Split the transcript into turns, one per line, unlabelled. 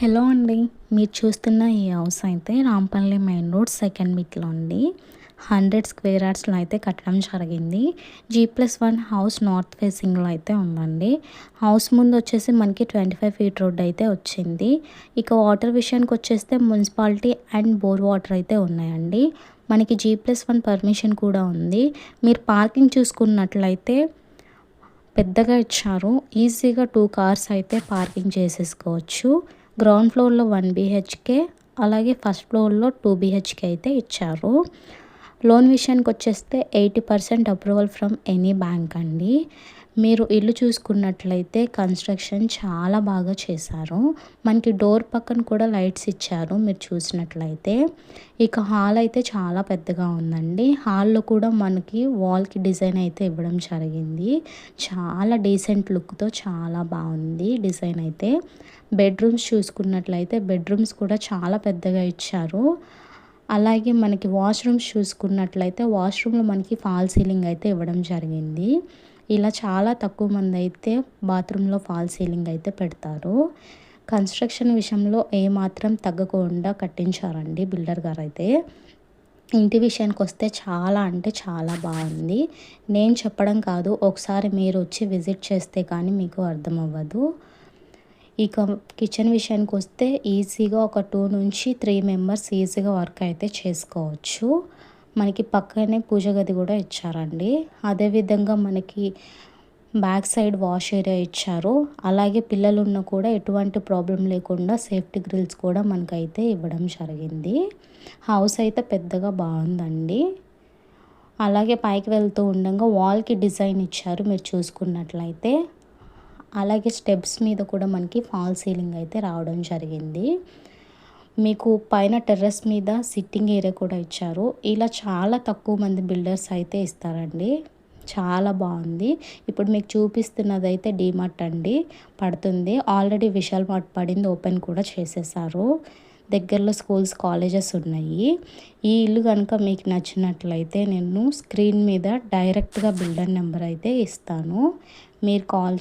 Hello అండి. మీరు చూస్తున్న ఈ హౌస్ అయితే రాంపల్లి మెయిన్ రోడ్ సెకండ్ బిట్లో అండి. 100 స్క్వేర్ యార్డ్స్లో అయితే కట్టడం జరిగింది. G+1 హౌస్ నార్త్ ఫేసింగ్లో అయితే ఉందండి. హౌస్ ముందు వచ్చేసి మనకి 25 ఫీట్ రోడ్ అయితే వచ్చింది. ఇక వాటర్ విషయానికి వచ్చేస్తే మున్సిపాలిటీ అండ్ బోర్ వాటర్ అయితే ఉన్నాయండి. మనకి G+1 పర్మిషన్ కూడా ఉంది. మీరు పార్కింగ్ చూసుకున్నట్లయితే పెద్దగా ఇచ్చారు. ఈజీగా 2 కార్స్ అయితే పార్కింగ్ చేసేసుకోవచ్చు. గ్రౌండ్ ఫ్లోర్లో 1 BHK, అలాగే ఫస్ట్ ఫ్లోర్లో 2 BHK అయితే ఇచ్చారు. లోన్ విషయానికి వచ్చేస్తే 80% అప్రూవల్ ఫ్రమ్ ఎనీ బ్యాంక్ అండి. మీరు ఇల్లు చూసుకున్నట్లయితే కన్స్ట్రక్షన్ చాలా బాగా చేశారు. మనకి డోర్ పక్కన కూడా లైట్స్ ఇచ్చారు మీరు చూసినట్లయితే. ఇక హాల్ అయితే చాలా పెద్దగా ఉందండి. హాల్లో కూడా మనకి వాల్కి డిజైన్ అయితే ఇవ్వడం జరిగింది. చాలా డీసెంట్ లుక్తో చాలా బాగుంది డిజైన్ అయితే. బెడ్రూమ్స్ చూసుకున్నట్లయితే బెడ్రూమ్స్ కూడా చాలా పెద్దగా ఇచ్చారు. అలాగే మనకి వాష్రూమ్స్ చూసుకున్నట్లయితే వాష్రూమ్లో మనకి ఫాల్ సీలింగ్ అయితే ఇవ్వడం జరిగింది. ఇలా చాలా తక్కువ మంది అయితే బాత్రూంలో ఫాల్ సీలింగ్ అయితే పెడతారు. కన్స్ట్రక్షన్ విషయంలో ఏమాత్రం తగ్గకుండా కట్టించారండి బిల్డర్ గారు అయితే. ఇంటి విషయానికి వస్తే చాలా అంటే చాలా బాగుంది. నేను చెప్పడం కాదు, ఒకసారి మీరు వచ్చి విజిట్ చేస్తే కానీ మీకు అర్థం అవ్వదు. ఇక కిచెన్ విషయానికి వస్తే ఈజీగా ఒక 2 నుంచి 3 మెంబర్స్ ఈజీగా వర్క్ అయితే చేసుకోవచ్చు. మనకి పక్కనే పూజ గది కూడా ఇచ్చారండి. అదేవిధంగా మనకి బ్యాక్ సైడ్ వాష్ ఏరియా ఇచ్చారు. అలాగే పిల్లలు ఉన్న కూడా ఎటువంటి ప్రాబ్లం లేకుండా సేఫ్టీ గ్రిల్స్ కూడా మనకైతే ఇవ్వడం జరిగింది. హౌస్ అయితే పెద్దగా బాగుందండి. అలాగే పైకి వెళ్తూ ఉండగా వాల్కి డిజైన్ ఇచ్చారు మీరు చూసుకున్నట్లయితే. అలాగే స్టెప్స్ మీద కూడా మనకి ఫాల్ సీలింగ్ అయితే రావడం జరిగింది. మీకు పైన టెర్రస్ మీద సిట్టింగ్ ఏరియా కూడా ఇచ్చారు. ఇలా చాలా తక్కువ మంది బిల్డర్స్ అయితే ఇస్తారండి. చాలా బాగుంది. ఇప్పుడు మీకు చూపిస్తున్నదైతే డీమార్ట్ అండి పడుతుంది. ఆల్రెడీ విశాల్ మార్ట్ పడింది, ఓపెన్ కూడా చేసేసారు. దగ్గరలో స్కూల్స్ కాలేజెస్ ఉన్నాయి. ఈ ఇల్లు కనుక మీకు నచ్చినట్లయితే నేను స్క్రీన్ మీద డైరెక్ట్గా బిల్డర్ నెంబర్ అయితే ఇస్తాను. మీరు కాల్